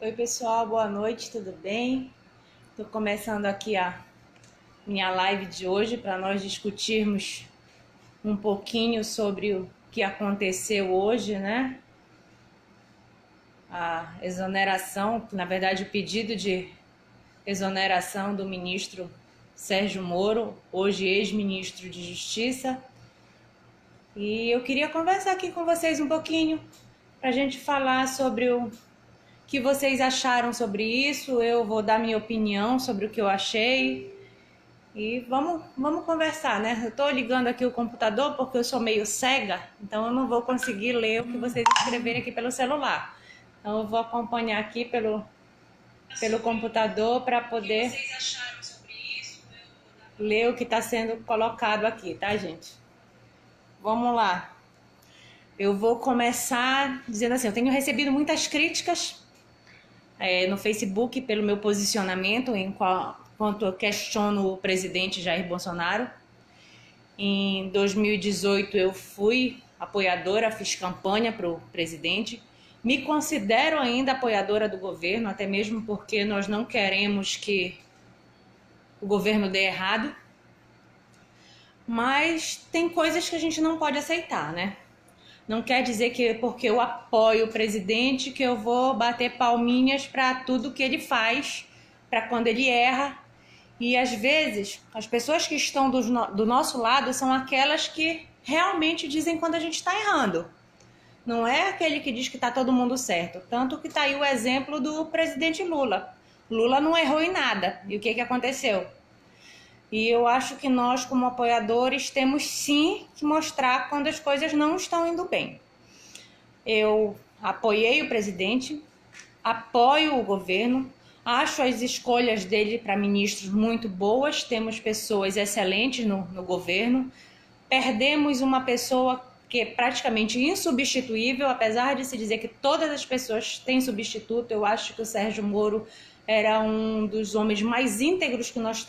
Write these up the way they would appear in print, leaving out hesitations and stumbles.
Oi pessoal, boa noite, tudo bem? Estou começando aqui a minha live de hoje para nós discutirmos um pouquinho sobre o que aconteceu hoje, né? A exoneração, na verdade, o pedido de exoneração do ministro Sérgio Moro, hoje ex-ministro de Justiça. E eu queria conversar aqui com vocês um pouquinho para a gente falar sobre o que vocês acharam sobre isso. Eu vou dar minha opinião sobre o que eu achei e vamos conversar, né? Eu tô ligando aqui o computador porque eu sou meio cega, então eu não vou conseguir ler o que vocês escreverem aqui pelo celular. Então eu vou acompanhar aqui pelo computador para poder ler o que está sendo colocado aqui, tá, gente? Vamos lá. Eu vou começar dizendo assim, eu tenho recebido muitas críticas no Facebook pelo meu posicionamento enquanto eu questiono o presidente Jair Bolsonaro. Em 2018 eu fui apoiadora, fiz campanha para o presidente. Me considero ainda apoiadora do governo, até mesmo porque nós não queremos que o governo dê errado. Mas tem coisas que a gente não pode aceitar, né? Não quer dizer que porque eu apoio o presidente que eu vou bater palminhas para tudo que ele faz, para quando ele erra. E às vezes as pessoas que estão do nosso lado são aquelas que realmente dizem quando a gente está errando. Não é aquele que diz que está todo mundo certo. Tanto que está aí o exemplo do presidente Lula. Lula não errou em nada. E o que aconteceu? E eu acho que nós, como apoiadores, temos sim que mostrar quando as coisas não estão indo bem. Eu apoiei o presidente, apoio o governo, acho as escolhas dele para ministros muito boas, temos pessoas excelentes no governo, perdemos uma pessoa que é praticamente insubstituível, apesar de se dizer que todas as pessoas têm substituto. Eu acho que o Sérgio Moro era um dos homens mais íntegros que nós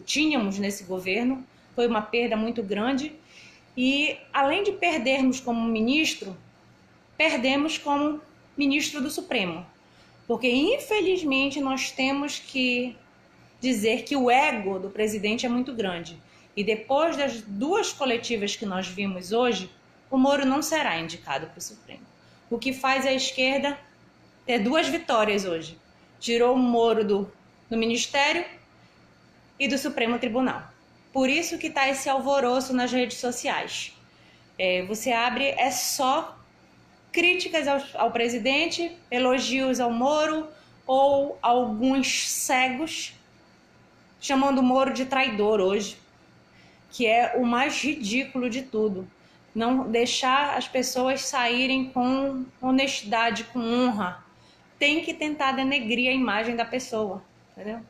tínhamos nesse governo. Foi uma perda muito grande. E além de perdermos como ministro, perdemos como ministro do Supremo. Porque infelizmente nós temos que dizer que o ego do presidente é muito grande. E depois das duas coletivas que nós vimos hoje, o Moro não será indicado para o Supremo. O que faz a esquerda ter duas vitórias hoje. Tirou o Moro do Ministério e do Supremo Tribunal. Por isso que está esse alvoroço nas redes sociais. Você abre, é só críticas ao presidente, elogios ao Moro ou alguns cegos chamando o Moro de traidor hoje, que é o mais ridículo de tudo. Não deixar as pessoas saírem com honestidade, com honra. Tem que tentar denegrir a imagem da pessoa, entendeu?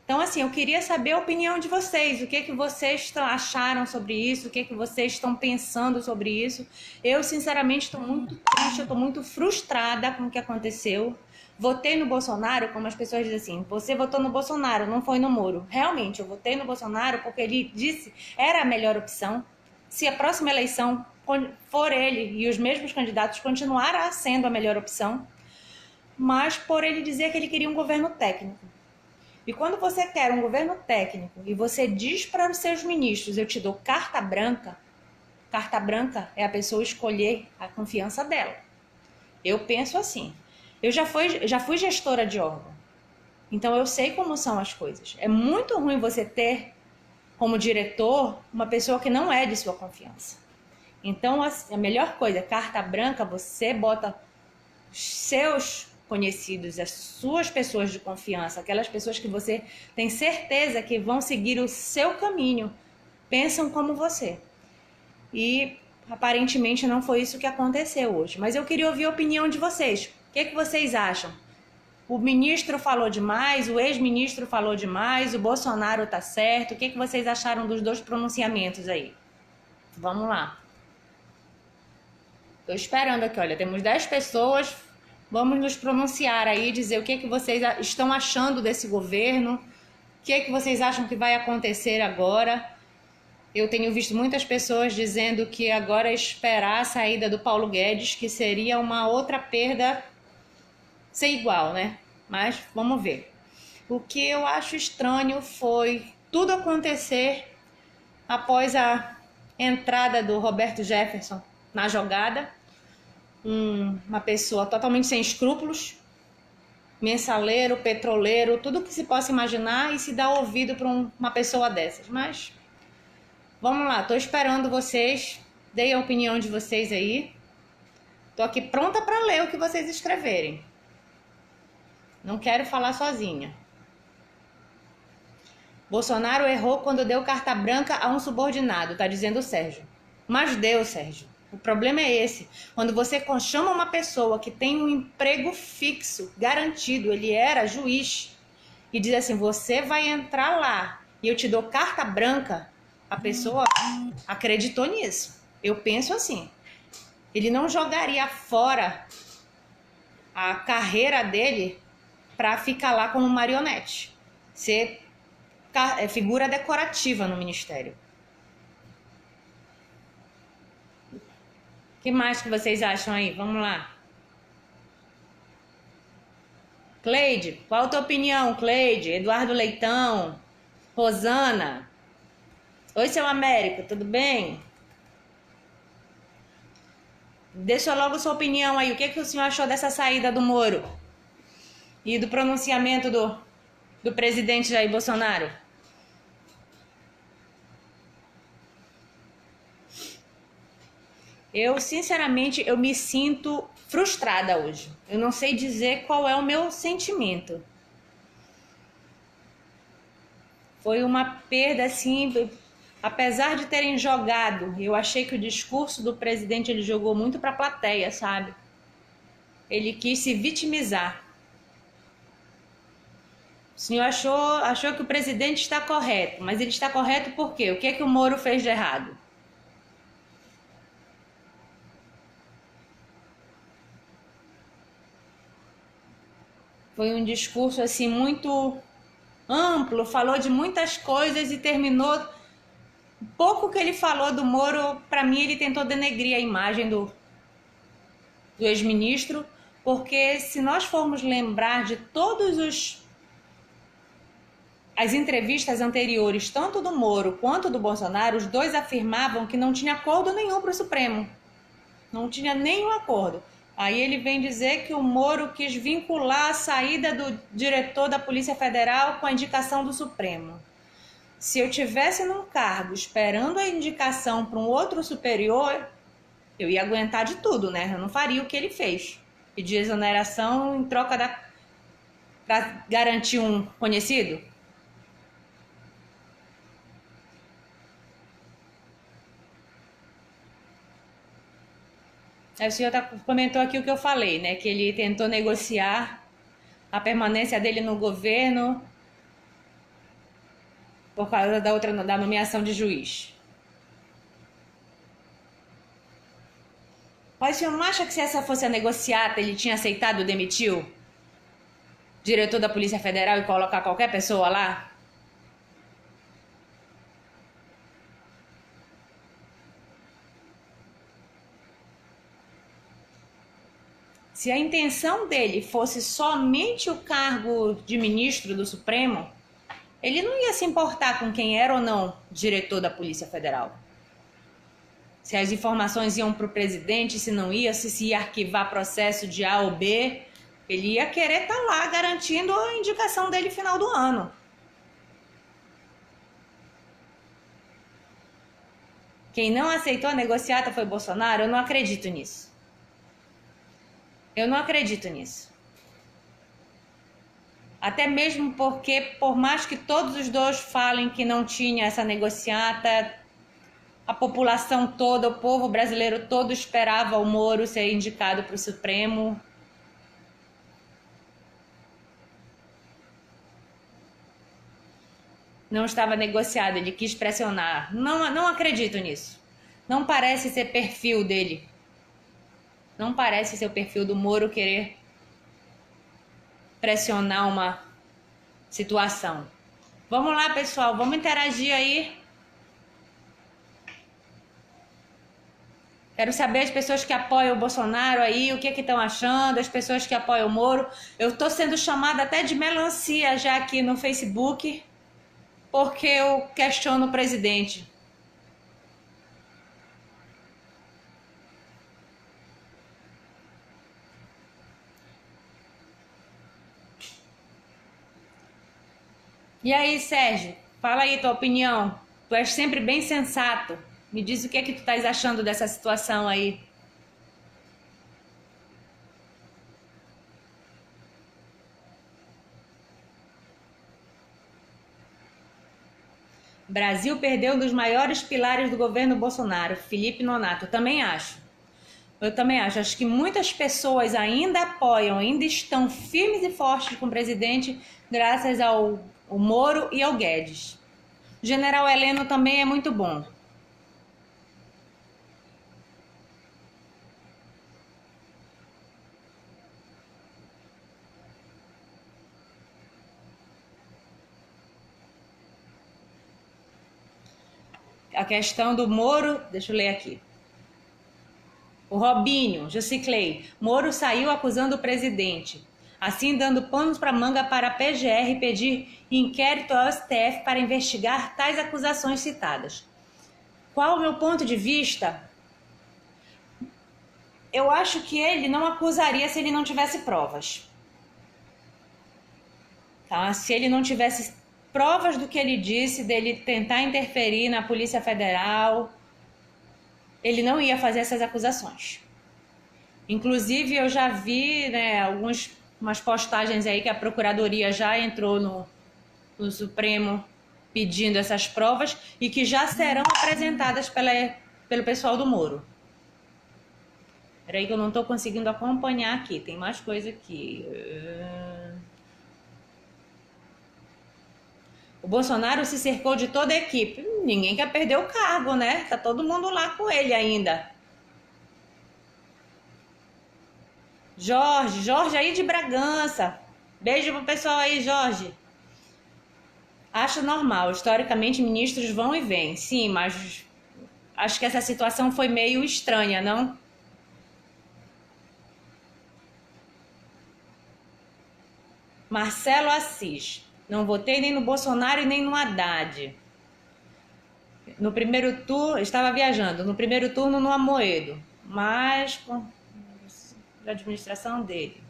Então, assim, eu queria saber a opinião de vocês. O que vocês acharam sobre isso? O que vocês estão pensando sobre isso? Eu, sinceramente, estou muito triste, eu estou muito frustrada com o que aconteceu. Votei no Bolsonaro, como as pessoas dizem assim, você votou no Bolsonaro, não foi no Moro. Realmente, eu votei no Bolsonaro porque ele disse era a melhor opção. Se a próxima eleição for ele e os mesmos candidatos, continuará sendo a melhor opção. Mas por ele dizer que ele queria um governo técnico. E quando você quer um governo técnico e você diz para os seus ministros, eu te dou carta branca é a pessoa escolher a confiança dela. Eu penso assim. Eu já fui gestora de órgão. Então eu sei como são as coisas. É muito ruim você ter como diretor uma pessoa que não é de sua confiança. Então a melhor coisa, carta branca, você bota seus conhecidos, as suas pessoas de confiança, aquelas pessoas que você tem certeza que vão seguir o seu caminho, pensam como você. E aparentemente não foi isso que aconteceu hoje. Mas eu queria ouvir a opinião de vocês. O que vocês acham? O ministro falou demais, o ex-ministro falou demais, o Bolsonaro tá certo. O que vocês acharam dos dois pronunciamentos aí? Vamos lá. Tô esperando aqui, olha, temos 10 pessoas. Vamos nos pronunciar aí, dizer o que vocês estão achando desse governo, o que vocês acham que vai acontecer agora. Eu tenho visto muitas pessoas dizendo que agora é esperar a saída do Paulo Guedes, que seria uma outra perda ser igual, né? Mas vamos ver. O que eu acho estranho foi tudo acontecer após a entrada do Roberto Jefferson na jogada. Uma pessoa totalmente sem escrúpulos, mensaleiro, petroleiro, tudo que se possa imaginar, e se dá ouvido para uma pessoa dessas. Mas vamos lá, tô esperando vocês, deem a opinião de vocês aí. Tô aqui pronta para ler o que vocês escreverem. Não quero falar sozinha. Bolsonaro errou quando deu carta branca a um subordinado, tá dizendo o Sérgio. Mas deu, Sérgio. O problema é esse. Quando você chama uma pessoa que tem um emprego fixo, garantido, ele era juiz, e diz assim, você vai entrar lá e eu te dou carta branca, a pessoa acreditou nisso. Eu penso assim, ele não jogaria fora a carreira dele para ficar lá como marionete, ser figura decorativa no ministério. O que mais que vocês acham aí? Vamos lá. Cleide, qual a tua opinião, Cleide? Eduardo Leitão, Rosana. Oi, seu Américo, tudo bem? Deixa logo sua opinião aí. O que o senhor achou dessa saída do Moro? E do pronunciamento do presidente Jair Bolsonaro? Eu, sinceramente, eu me sinto frustrada hoje. Eu não sei dizer qual é o meu sentimento. Foi uma perda, assim, apesar de terem jogado, eu achei que o discurso do presidente, ele jogou muito para a plateia, sabe? Ele quis se vitimizar. O senhor achou que o presidente está correto, mas ele está correto por quê? O que é que o Moro fez de errado? Foi um discurso assim muito amplo, falou de muitas coisas e terminou. Pouco que ele falou do Moro, para mim ele tentou denegrir a imagem do ex-ministro, porque se nós formos lembrar de as entrevistas anteriores, tanto do Moro quanto do Bolsonaro, os dois afirmavam que não tinha acordo nenhum para o Supremo. Não tinha nenhum acordo. Aí ele vem dizer que o Moro quis vincular a saída do diretor da Polícia Federal com a indicação do Supremo. Se eu tivesse num cargo esperando a indicação para um outro superior, eu ia aguentar de tudo, né? Eu não faria o que ele fez. Pedir exoneração em troca para garantir um conhecido. Aí o senhor comentou aqui o que eu falei, né? Que ele tentou negociar a permanência dele no governo por causa da nomeação de juiz. Mas o senhor não acha que se essa fosse a negociata, ele tinha aceitado demitir o diretor da Polícia Federal e colocar qualquer pessoa lá? Se a intenção dele fosse somente o cargo de ministro do Supremo, ele não ia se importar com quem era ou não diretor da Polícia Federal. Se as informações iam para o presidente, se não ia, se ia arquivar processo de A ou B, ele ia querer estar lá garantindo a indicação dele final do ano. Quem não aceitou a negociata foi Bolsonaro? Eu não acredito nisso. Eu não acredito nisso. Até mesmo porque, por mais que todos os dois falem que não tinha essa negociata, a população toda, o povo brasileiro todo esperava o Moro ser indicado para o Supremo. Não estava negociado, ele quis pressionar. Não acredito nisso. Não parece ser perfil dele. Não parece ser o perfil do Moro querer pressionar uma situação. Vamos lá, pessoal, vamos interagir aí. Quero saber as pessoas que apoiam o Bolsonaro aí, o que estão achando, as pessoas que apoiam o Moro. Eu estou sendo chamada até de melancia já aqui no Facebook, porque eu questiono o presidente. E aí, Sérgio, fala aí tua opinião. Tu és sempre bem sensato. Me diz o que é que tu estás achando dessa situação aí. Brasil perdeu um dos maiores pilares do governo Bolsonaro, Felipe Nonato. Eu também acho. Eu também acho. Acho que muitas pessoas ainda apoiam, ainda estão firmes e fortes com o presidente, graças ao Moro e ao Guedes. O general Heleno também é muito bom. A questão do Moro, deixa eu ler aqui. O Robinho, Juciclei, Moro saiu acusando o presidente, assim dando panos para manga para a PGR pedir inquérito ao STF para investigar tais acusações citadas. Qual o meu ponto de vista? Eu acho que ele não acusaria se ele não tivesse provas. Tá? Se ele não tivesse provas do que ele disse, dele tentar interferir na Polícia Federal, ele não ia fazer essas acusações. Inclusive, eu já vi, né, umas postagens aí que a Procuradoria já entrou no Supremo pedindo essas provas e que já serão apresentadas pelo pessoal do Moro. Peraí que eu não estou conseguindo acompanhar aqui, tem mais coisa aqui. O Bolsonaro se cercou de toda a equipe. Ninguém quer perder o cargo, né? Tá todo mundo lá com ele ainda. Jorge aí de Bragança. Beijo pro pessoal aí, Jorge. Acho normal. Historicamente, ministros vão e vêm. Sim, mas acho que essa situação foi meio estranha, não? Marcelo Assis. Não votei nem no Bolsonaro e nem no Haddad. No primeiro turno, estava viajando. No primeiro turno no Amoedo. Mas com a administração dele.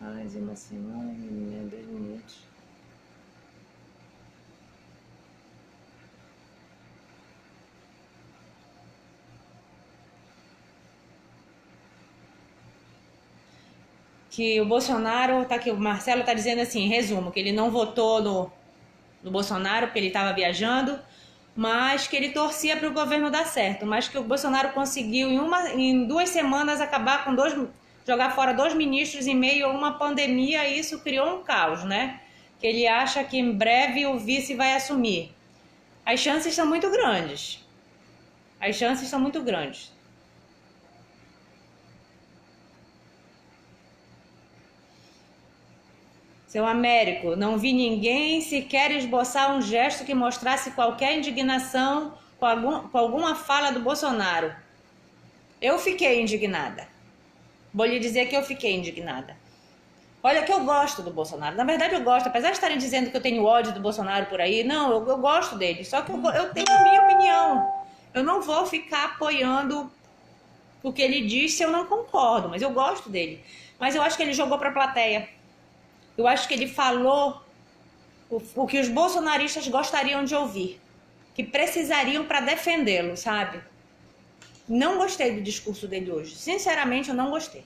Mais uma semana, 2 minutos. Que o Bolsonaro, tá aqui, o Marcelo tá dizendo assim, em resumo, que ele não votou no Bolsonaro porque ele estava viajando, mas que ele torcia para o governo dar certo, mas que o Bolsonaro conseguiu em 2 semanas acabar com jogar fora 2 ministros em meio a uma pandemia, e isso criou um caos, né? Que ele acha que em breve o vice vai assumir. As chances são muito grandes. As chances são muito grandes. Seu Américo, não vi ninguém sequer esboçar um gesto que mostrasse qualquer indignação com alguma fala do Bolsonaro. Eu fiquei indignada. Vou lhe dizer que eu fiquei indignada. Olha que eu gosto do Bolsonaro. Na verdade eu gosto, apesar de estarem dizendo que eu tenho ódio do Bolsonaro por aí, não, eu gosto dele. Só que eu tenho a minha opinião. Eu não vou ficar apoiando o que ele diz se eu não concordo, mas eu gosto dele. Mas eu acho que ele jogou para a plateia. Eu acho que ele falou o que os bolsonaristas gostariam de ouvir, que precisariam para defendê-lo, sabe? Não gostei do discurso dele hoje. Sinceramente, eu não gostei.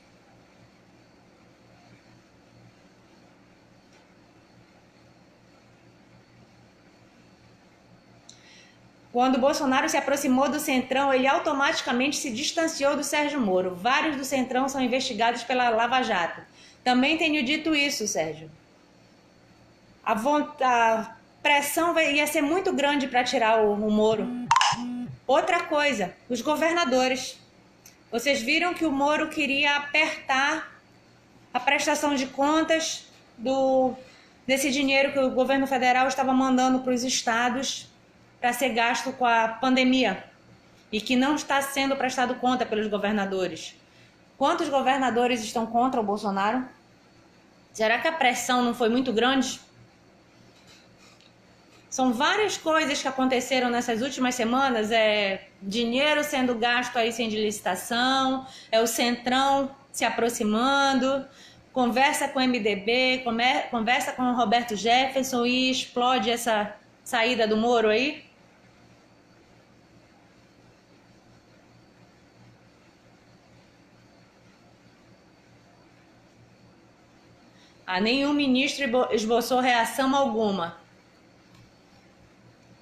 Quando o Bolsonaro se aproximou do Centrão, ele automaticamente se distanciou do Sérgio Moro. Vários do Centrão são investigados pela Lava Jato. Também tenho dito isso, Sérgio. A pressão ia ser muito grande para tirar o Moro. Outra coisa, os governadores. Vocês viram que o Moro queria apertar a prestação de contas desse dinheiro que o governo federal estava mandando para os estados. para ser gasto com a pandemia e que não está sendo prestado conta pelos governadores. Quantos governadores estão contra o Bolsonaro? Será que a pressão não foi muito grande? São várias coisas que aconteceram nessas últimas semanas, dinheiro sendo gasto aí sem de licitação, o Centrão se aproximando, conversa com o MDB, conversa com o Roberto Jefferson e explode essa saída do Moro aí. Nenhum ministro esboçou reação alguma.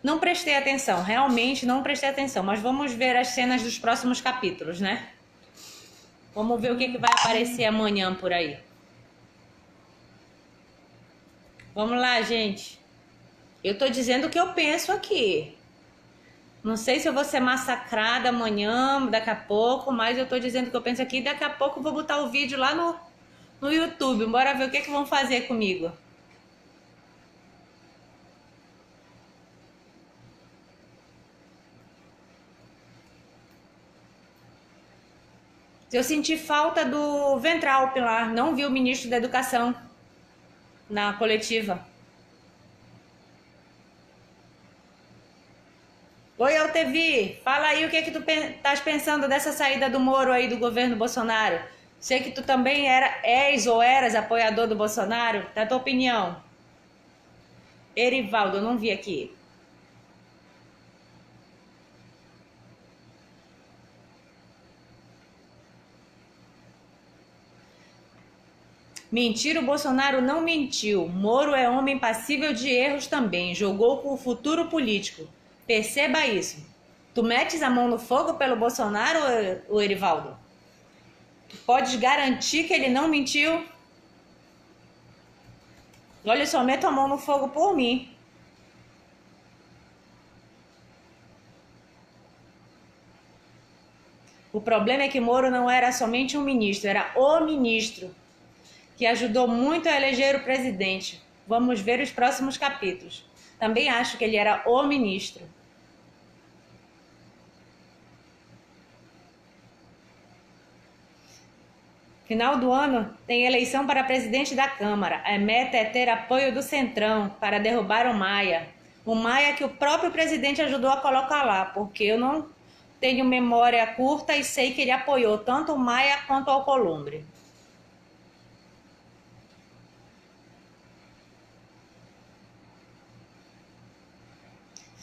Não prestei atenção, realmente não prestei atenção, mas vamos ver as cenas dos próximos capítulos, né? Vamos ver o que vai aparecer amanhã por aí. Vamos lá, gente. Eu tô dizendo o que eu penso aqui. Não sei se eu vou ser massacrada amanhã, daqui a pouco, mas eu tô dizendo o que eu penso aqui. Daqui a pouco eu vou botar o vídeo lá no YouTube. Bora ver o que vão fazer comigo. Eu senti falta do Ventral, Pilar. Não vi o ministro da Educação na coletiva. Oi, Altevi. Fala aí o que tu estás pensando dessa saída do Moro aí do governo Bolsonaro. Sei que tu também és ou eras apoiador do Bolsonaro. Dá a tua opinião. Erivaldo, eu não vi aqui. Mentir, o Bolsonaro não mentiu. Moro é homem passível de erros também. Jogou com o futuro político. Perceba isso. Tu metes a mão no fogo pelo Bolsonaro, o Erivaldo? Tu podes garantir que ele não mentiu? Olha, eu só meto a mão no fogo por mim. O problema é que Moro não era somente um ministro, era o ministro, que ajudou muito a eleger o presidente. Vamos ver os próximos capítulos. Também acho que ele era o ministro. Final do ano tem eleição para presidente da Câmara. A meta é ter apoio do Centrão para derrubar o Maia. O Maia que o próprio presidente ajudou a colocar lá, porque eu não tenho memória curta e sei que ele apoiou tanto o Maia quanto o Alcolumbre.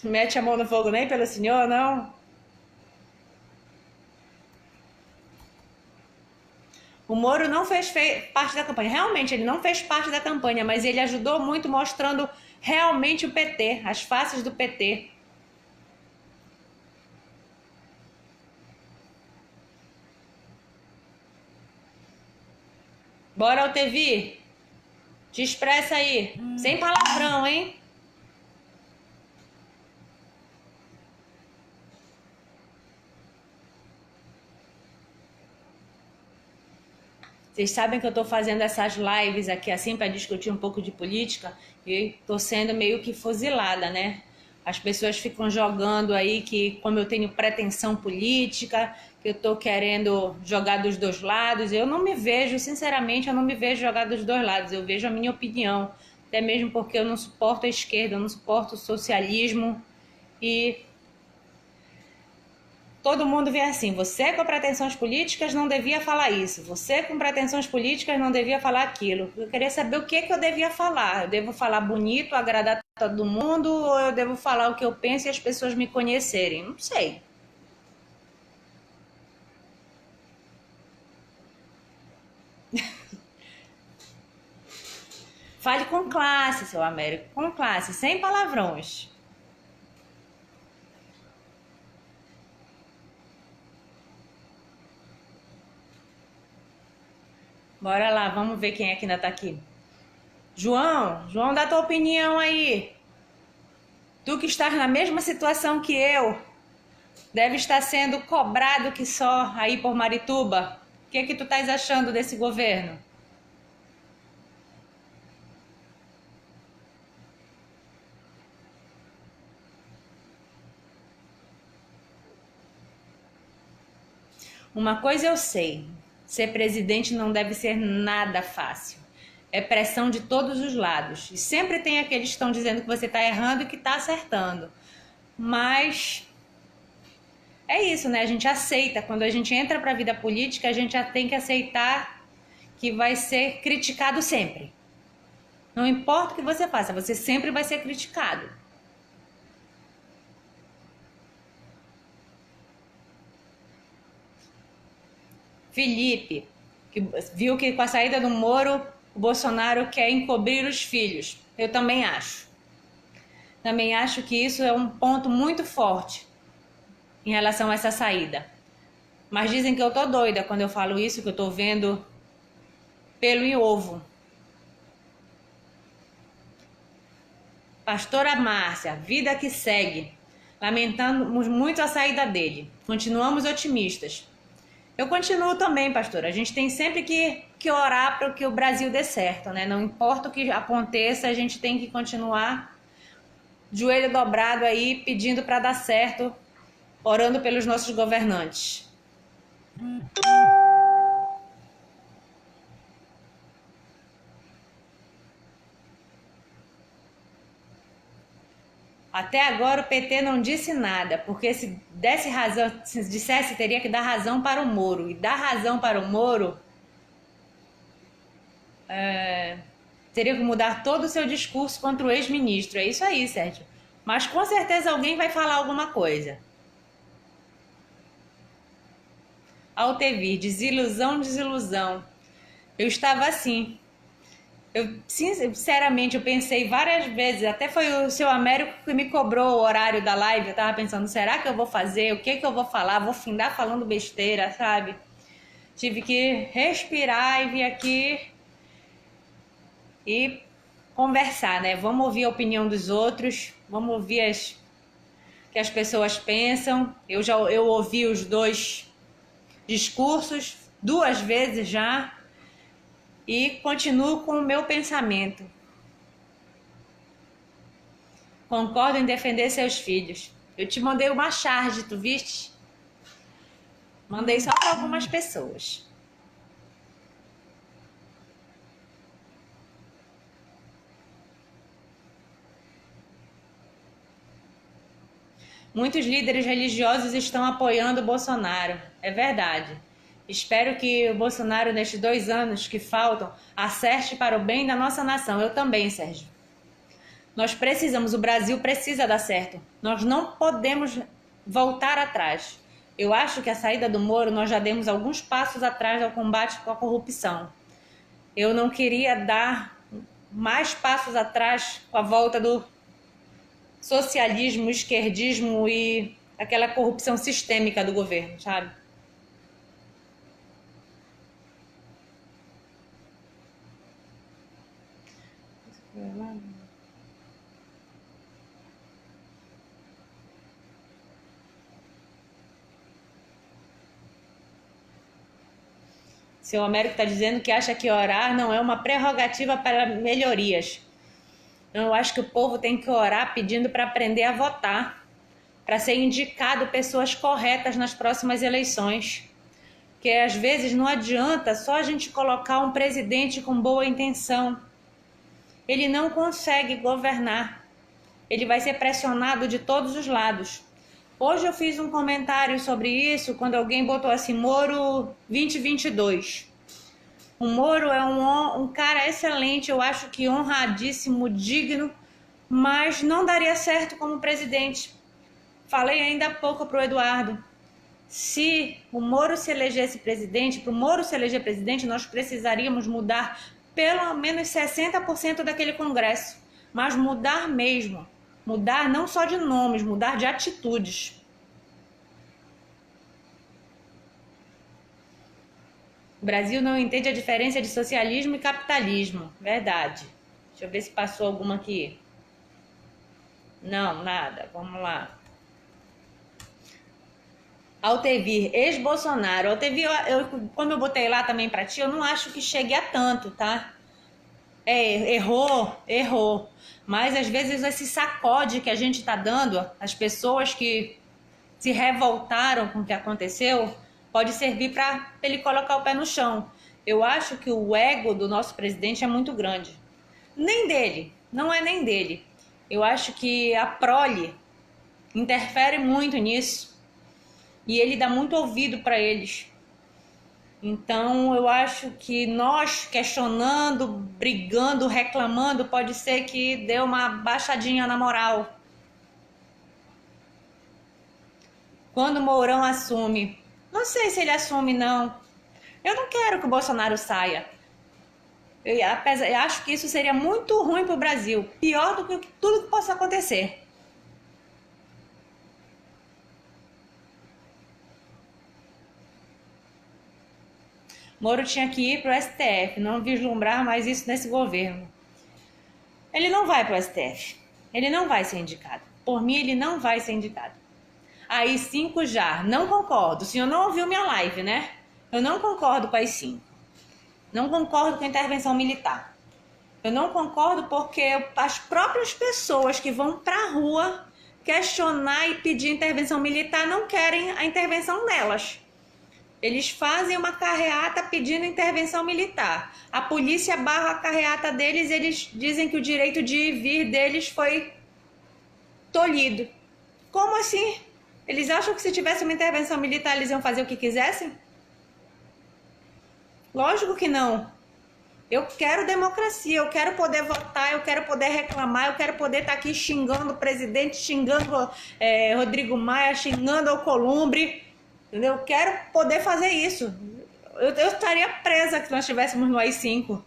Mete a mão no fogo nem pelo senhor, não? O Moro não fez parte da campanha. Realmente, ele não fez parte da campanha, mas ele ajudou muito mostrando realmente o PT, as faces do PT. Bora, Altevi. Te expressa aí. Sem palavrão, hein? Vocês sabem que eu estou fazendo essas lives aqui assim para discutir um pouco de política e estou sendo meio que fuzilada, né? As pessoas ficam jogando aí que como eu tenho pretensão política, que eu estou querendo jogar dos dois lados. Eu não me vejo, sinceramente, eu não me vejo jogar dos dois lados. Eu vejo a minha opinião, até mesmo porque eu não suporto a esquerda, eu não suporto o socialismo e todo mundo vê assim, você com pretensões políticas não devia falar isso, você com pretensões políticas não devia falar aquilo. Eu queria saber o que eu devia falar. Eu devo falar bonito, agradar todo mundo, ou eu devo falar o que eu penso e as pessoas me conhecerem? Não sei. Fale com classe, seu Américo, com classe, sem palavrões. Bora lá, vamos ver quem é que ainda tá aqui. João, dá tua opinião aí. Tu que estás na mesma situação que eu, deve estar sendo cobrado que só aí por Marituba. O que tu estás achando desse governo? Uma coisa eu sei, ser presidente não deve ser nada fácil. É pressão de todos os lados. E sempre tem aqueles que estão dizendo que você está errando e que está acertando. Mas é isso, né? A gente aceita. Quando a gente entra para a vida política, a gente já tem que aceitar que vai ser criticado sempre. Não importa o que você faça, você sempre vai ser criticado. Felipe, que viu que com a saída do Moro, o Bolsonaro quer encobrir os filhos. Eu também acho. Também acho que isso é um ponto muito forte em relação a essa saída. Mas dizem que eu tô doida quando eu falo isso, que eu tô vendo pelo em ovo. Pastora Márcia, vida que segue. Lamentamos muito a saída dele. Continuamos otimistas. Eu continuo também, pastora. A gente tem sempre que orar para que o Brasil dê certo, né? Não importa o que aconteça, a gente tem que continuar joelho dobrado aí, pedindo para dar certo, orando pelos nossos governantes. Até agora o PT não disse nada, porque se desse razão, se dissesse, teria que dar razão para o Moro. E dar razão para o Moro teria que mudar todo o seu discurso contra o ex-ministro. É isso aí, Sérgio. Mas com certeza alguém vai falar alguma coisa. Altevir, desilusão, desilusão. Eu estava assim. Eu, sinceramente, eu pensei várias vezes, até foi o seu Américo que me cobrou o horário da live, eu tava pensando, será que eu vou fazer? O que que eu vou falar? Vou findar falando besteira, sabe? Tive que respirar e vir aqui e conversar, né? Vamos ouvir a opinião dos outros, vamos ouvir o que as pessoas pensam. Eu ouvi os dois discursos 2 vezes já. E continuo com o meu pensamento. Concordo em defender seus filhos. Eu te mandei uma charge, tu viste? Mandei só para algumas pessoas. Muitos líderes religiosos estão apoiando o Bolsonaro. É verdade. Espero que o Bolsonaro, nestes 2 anos que faltam, acerte para o bem da nossa nação. Eu também, Sérgio. Nós precisamos, o Brasil precisa dar certo. Nós não podemos voltar atrás. Eu acho que a saída do Moro, nós já demos alguns passos atrás ao combate com a corrupção. Eu não queria dar mais passos atrás com a volta do socialismo, esquerdismo e aquela corrupção sistêmica do governo, sabe? Seu Américo está dizendo que acha que orar não é uma prerrogativa para melhorias. Eu acho que o povo tem que orar pedindo para aprender a votar, para ser indicado pessoas corretas nas próximas eleições. Porque às vezes não adianta só a gente colocar um presidente com boa intenção. Ele não consegue governar. Ele vai ser pressionado de todos os lados. Hoje eu fiz um comentário sobre isso quando alguém botou assim, Moro 2022. O Moro é um cara excelente, eu acho que honradíssimo, digno, mas não daria certo como presidente. Falei ainda há pouco para o Eduardo. Se o Moro se elegesse presidente, para o Moro se eleger presidente, nós precisaríamos mudar pelo menos 60% daquele Congresso. Mas mudar mesmo. Mudar não só de nomes, mudar de atitudes. O Brasil não entende a diferença de socialismo e capitalismo. Verdade. Deixa eu ver se passou alguma aqui. Não, nada. Vamos lá. Altevir, ex-Bolsonaro. Altevir, como eu botei lá também pra ti, eu não acho que chegue a tanto, tá? Errou. Mas às vezes esse sacode que a gente tá dando, as pessoas que se revoltaram com o que aconteceu, pode servir para ele colocar o pé no chão. Eu acho que o ego do nosso presidente é muito grande. Nem dele, não é nem dele. Eu acho que a prole interfere muito nisso e ele dá muito ouvido para eles. Então eu acho que nós questionando, brigando, reclamando, pode ser que dê uma baixadinha na moral. Quando o Mourão assume, não sei se ele assume não. Eu não quero que o Bolsonaro saia. Eu acho que isso seria muito ruim para o Brasil, pior do que tudo que possa acontecer. Moro tinha que ir para o STF, não vislumbrar mais isso nesse governo. Ele não vai para o STF, ele não vai ser indicado. Por mim, ele não vai ser indicado. Aí 5 já, não concordo. O senhor não ouviu minha live, né? Eu não concordo com as 5. Não concordo com a intervenção militar. Eu não concordo porque as próprias pessoas que vão para a rua questionar e pedir intervenção militar não querem a intervenção delas. Eles fazem uma carreata pedindo intervenção militar. A polícia barra a carreata deles, eles dizem que o direito de vir deles foi tolhido. Como assim? Eles acham que se tivesse uma intervenção militar eles iam fazer o que quisessem? Lógico que não. Eu quero democracia, eu quero poder votar, eu quero poder reclamar, eu quero poder estar aqui xingando o presidente, xingando Rodrigo Maia, xingando Alcolumbre. Entendeu? Eu quero poder fazer isso. Eu estaria presa se nós estivéssemos no AI-5.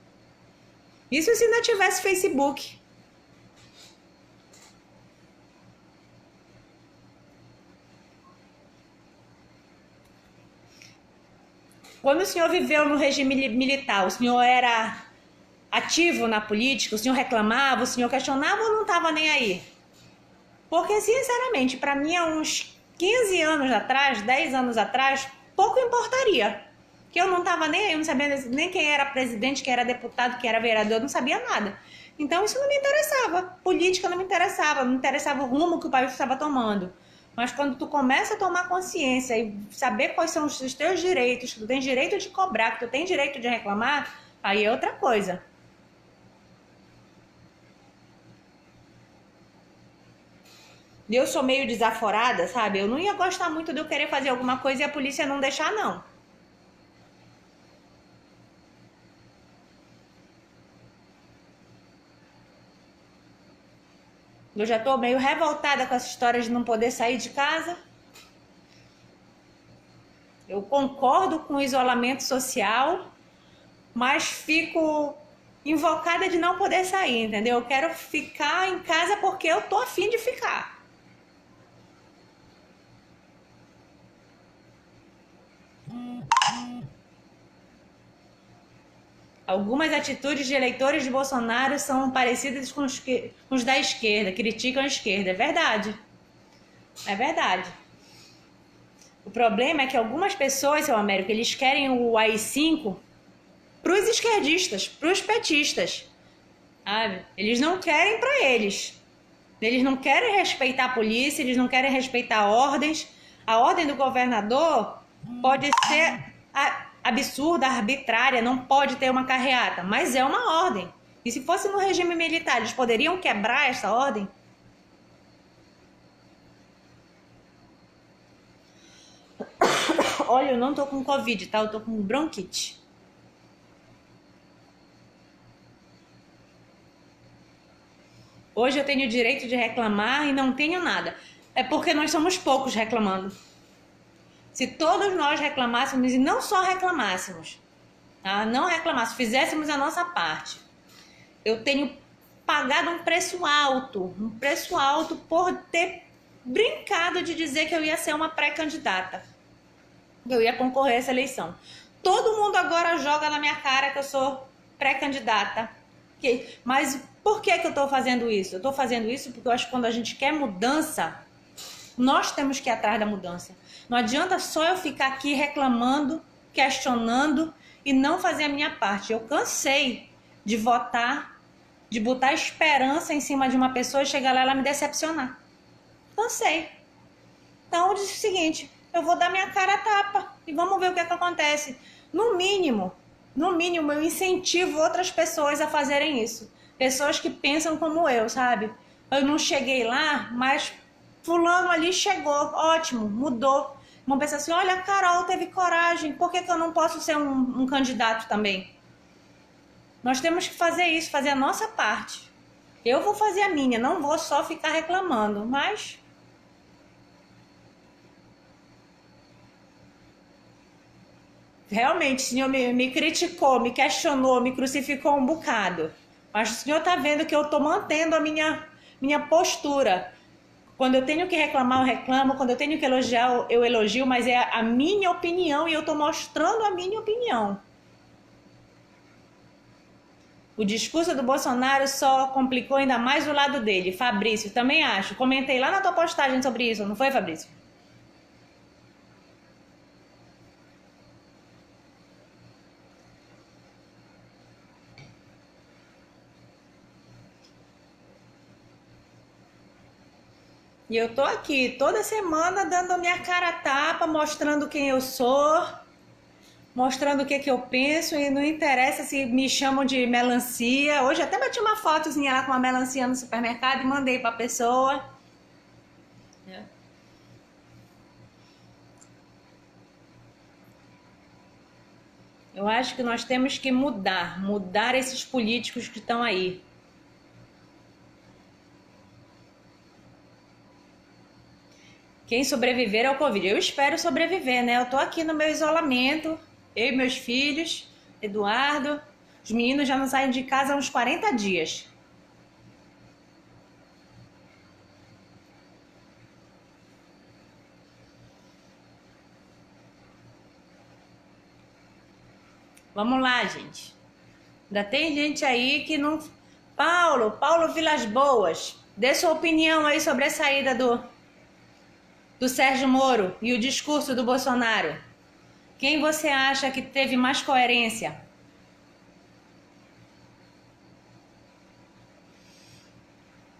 Isso se não tivesse Facebook. Quando o senhor viveu no regime militar, o senhor era ativo na política? O senhor reclamava, o senhor questionava ou não estava nem aí? Porque, sinceramente, para mim, há uns 15 anos atrás, 10 anos atrás, pouco importaria. Que eu não estava nem aí, eu não sabia nem quem era presidente, quem era deputado, quem era vereador, eu não sabia nada. Então isso não me interessava. Política não me interessava o rumo que o país estava tomando. Mas quando tu começa a tomar consciência e saber quais são os teus direitos, que tu tens direito de cobrar, que tu tens direito de reclamar, aí é outra coisa. Eu sou meio desaforada, sabe? Eu não ia gostar muito de eu querer fazer alguma coisa e a polícia não deixar, não. Eu já tô meio revoltada com essa história de não poder sair de casa. Eu concordo com o isolamento social, mas fico invocada de não poder sair, entendeu? Eu quero ficar em casa porque eu tô afim de ficar. Algumas atitudes de eleitores de Bolsonaro são parecidas com os da esquerda, criticam a esquerda. É verdade. É verdade. O problema é que algumas pessoas, seu Américo, eles querem o AI-5 para os esquerdistas, para os petistas. Sabe? Eles não querem para eles. Eles não querem respeitar a polícia, eles não querem respeitar ordens. A ordem do governador pode ser absurda, arbitrária, não pode ter uma carreata, mas é uma ordem. E se fosse no regime militar, eles poderiam quebrar essa ordem? Olha, eu não tô com Covid, tá? Eu tô com bronquite. Hoje eu tenho o direito de reclamar e não tenho nada. É porque nós somos poucos reclamando. Se todos nós reclamássemos, e não só reclamássemos, tá? Não reclamássemos, fizéssemos a nossa parte. Eu tenho pagado um preço alto por ter brincado de dizer que eu ia ser uma pré-candidata. Eu ia concorrer a essa eleição. Todo mundo agora joga na minha cara que eu sou pré-candidata. Mas por que eu estou fazendo isso? Eu estou fazendo isso porque eu acho que quando a gente quer mudança, nós temos que ir atrás da mudança. Não adianta só eu ficar aqui reclamando, questionando e não fazer a minha parte. Eu cansei de votar, de botar esperança em cima de uma pessoa e chegar lá e ela me decepcionar. Cansei. Então eu disse o seguinte, eu vou dar minha cara a tapa. e vamos ver o que é que acontece. No mínimo, eu incentivo outras pessoas a fazerem isso. Pessoas que pensam como eu, sabe? Eu não cheguei lá, mas fulano ali chegou, ótimo, mudou. Vão pensar assim, olha, a Carol teve coragem, por que eu não posso ser um candidato também? Nós temos que fazer isso, fazer a nossa parte. Eu vou fazer a minha, não vou só ficar reclamando, mas realmente o Senhor me criticou, me questionou, me crucificou um bocado. Mas o Senhor está vendo que eu estou mantendo a minha postura. Quando eu tenho que reclamar, eu reclamo. Quando eu tenho que elogiar, eu elogio. Mas é a minha opinião e eu estou mostrando a minha opinião. O discurso do Bolsonaro só complicou ainda mais o lado dele. Fabrício, também acho. Comentei lá na tua postagem sobre isso, não foi, Fabrício? E eu tô aqui toda semana dando a minha cara a tapa, mostrando quem eu sou, mostrando o que eu penso, e não interessa se me chamam de melancia. Hoje até bati uma fotozinha lá com uma melancia no supermercado e mandei pra pessoa. Eu acho que nós temos que mudar esses políticos que estão aí. Quem sobreviver ao Covid. Eu espero sobreviver, né? Eu tô aqui no meu isolamento, eu e meus filhos, Eduardo. Os meninos já não saem de casa há uns 40 dias. Vamos lá, gente. Ainda tem gente aí que não... Paulo Vilas Boas, dê sua opinião aí sobre a saída do Sérgio Moro e o discurso do Bolsonaro. Quem você acha que teve mais coerência?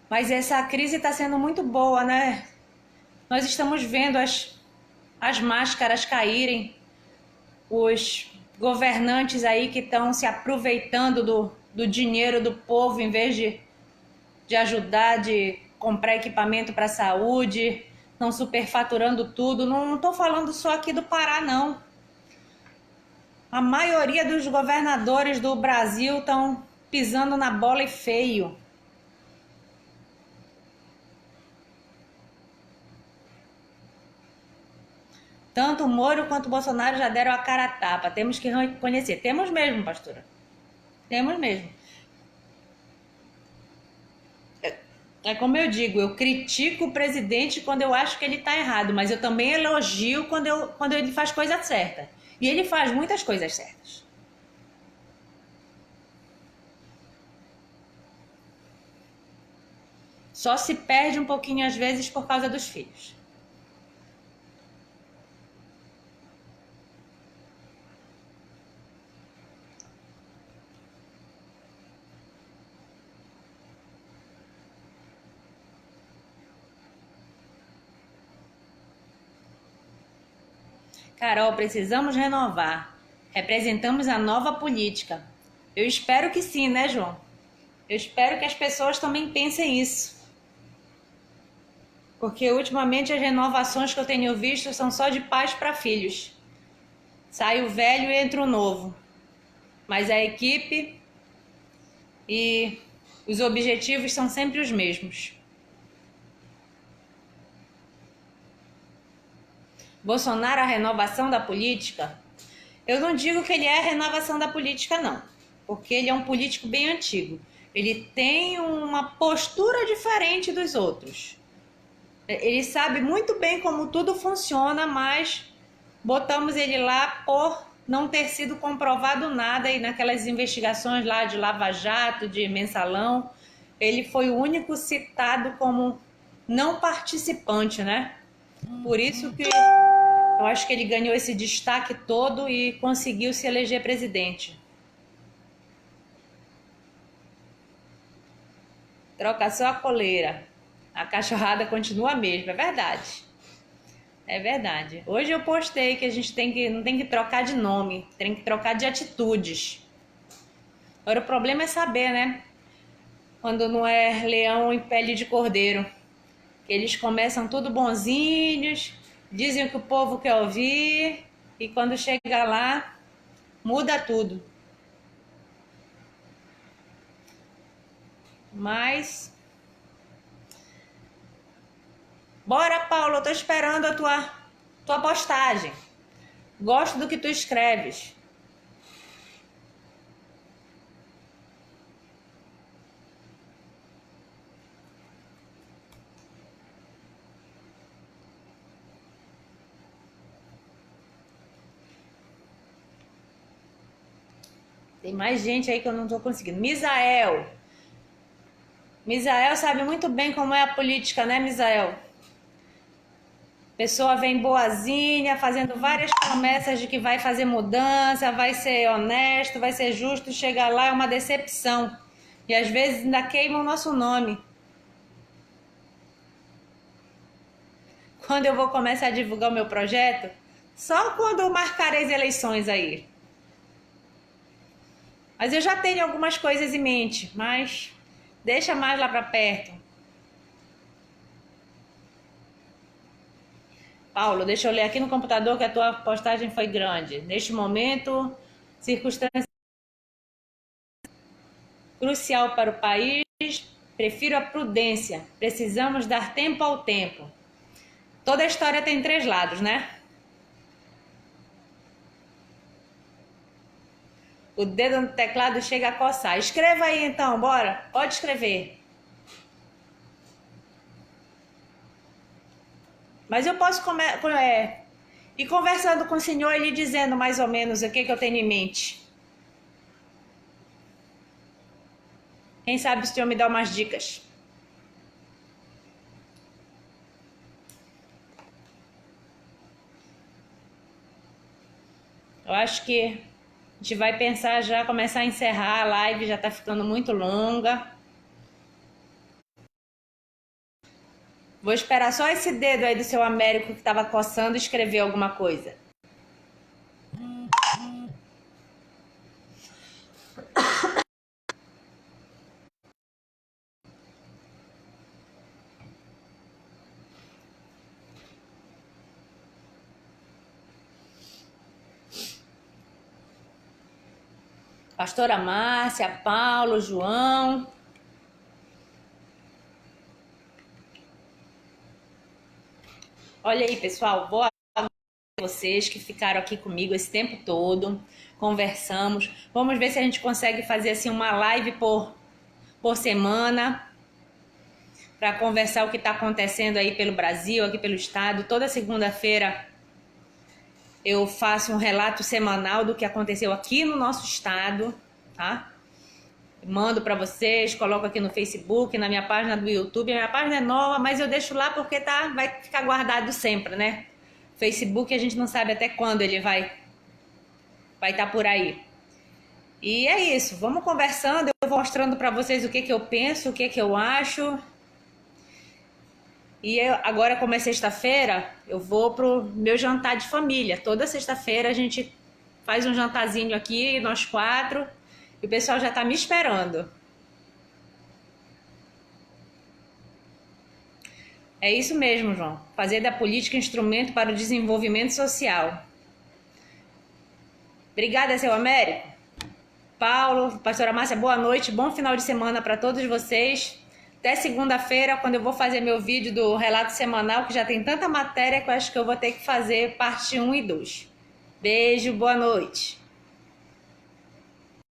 Mas essa crise está sendo muito boa, né? Nós estamos vendo as máscaras caírem, os governantes aí que estão se aproveitando do dinheiro do povo em vez de ajudar, de comprar equipamento para a saúde, estão superfaturando tudo. Não estou falando só aqui do Pará, não. A maioria dos governadores do Brasil estão pisando na bola e feio. Tanto o Moro quanto o Bolsonaro já deram a cara a tapa. Temos que reconhecer. Temos mesmo, pastora. Temos mesmo. É como eu digo, eu critico o presidente quando eu acho que ele está errado, mas eu também elogio quando ele faz coisa certa. E ele faz muitas coisas certas. Só se perde um pouquinho às vezes por causa dos filhos. Carol, precisamos renovar. Representamos a nova política. Eu espero que sim, né, João? Eu espero que as pessoas também pensem isso. Porque ultimamente as renovações que eu tenho visto são só de pais para filhos. Sai o velho e entra o novo. Mas a equipe e os objetivos são sempre os mesmos. Bolsonaro, a renovação da política? Eu não digo que ele é a renovação da política, não. Porque ele é um político bem antigo. Ele tem uma postura diferente dos outros. Ele sabe muito bem como tudo funciona, mas botamos ele lá por não ter sido comprovado nada. E naquelas investigações lá de Lava Jato, de Mensalão, ele foi o único citado como não participante, né? Por isso que eu acho que ele ganhou esse destaque todo e conseguiu se eleger presidente. Troca só a coleira. A cachorrada continua a mesma, é verdade. É verdade. Hoje eu postei que a gente não tem que trocar de nome, tem que trocar de atitudes. Agora o problema é saber, né? Quando não é leão em pele de cordeiro. Eles começam tudo bonzinhos, dizem o que o povo quer ouvir e quando chega lá, muda tudo. Mas bora, Paulo, eu tô esperando a tua postagem. Gosto do que tu escreves. Tem mais gente aí que eu não tô conseguindo. Misael sabe muito bem como é a política, né, Misael? Pessoa vem boazinha, fazendo várias promessas de que vai fazer mudança, vai ser honesto, vai ser justo, chega lá é uma decepção. E às vezes ainda queimam o nosso nome. Quando eu vou começar a divulgar o meu projeto? Só quando marcar as eleições aí. Mas eu já tenho algumas coisas em mente, mas deixa mais lá para perto. Paulo, deixa eu ler aqui no computador que a tua postagem foi grande. Neste momento, circunstância crucial para o país, prefiro a prudência. Precisamos dar tempo ao tempo. Toda história tem 3 lados, né? O dedo no teclado chega a coçar. Escreva aí então, bora. Pode escrever. Mas eu posso ir conversando com o senhor e lhe dizendo mais ou menos o que eu tenho em mente. Quem sabe o senhor me dá umas dicas. Eu acho que a gente vai pensar já, começar a encerrar a live, já tá ficando muito longa. Vou esperar só esse dedo aí do seu Américo que tava coçando escrever alguma coisa. Pastora Márcia, Paulo, João. Olha aí, pessoal, vou agradecer vocês que ficaram aqui comigo esse tempo todo, conversamos. Vamos ver se a gente consegue fazer assim uma live por semana para conversar o que está acontecendo aí pelo Brasil, aqui pelo estado. Toda segunda-feira eu faço um relato semanal do que aconteceu aqui no nosso estado, tá? Mando para vocês, coloco aqui no Facebook, na minha página do YouTube. A minha página é nova, mas eu deixo lá porque vai ficar guardado sempre, né? Facebook a gente não sabe até quando ele vai estar por aí. E é isso, vamos conversando, eu vou mostrando para vocês o que eu penso, o que eu acho. E agora, como é sexta-feira, eu vou pro meu jantar de família. Toda sexta-feira a gente faz um jantarzinho aqui, nós 4, e o pessoal já tá me esperando. É isso mesmo, João. Fazer da política instrumento para o desenvolvimento social. Obrigada, seu Américo. Paulo, pastora Márcia, boa noite. Bom final de semana para todos vocês. Até segunda-feira, quando eu vou fazer meu vídeo do relato semanal, que já tem tanta matéria que eu acho que eu vou ter que fazer parte 1 e 2. Beijo, boa noite.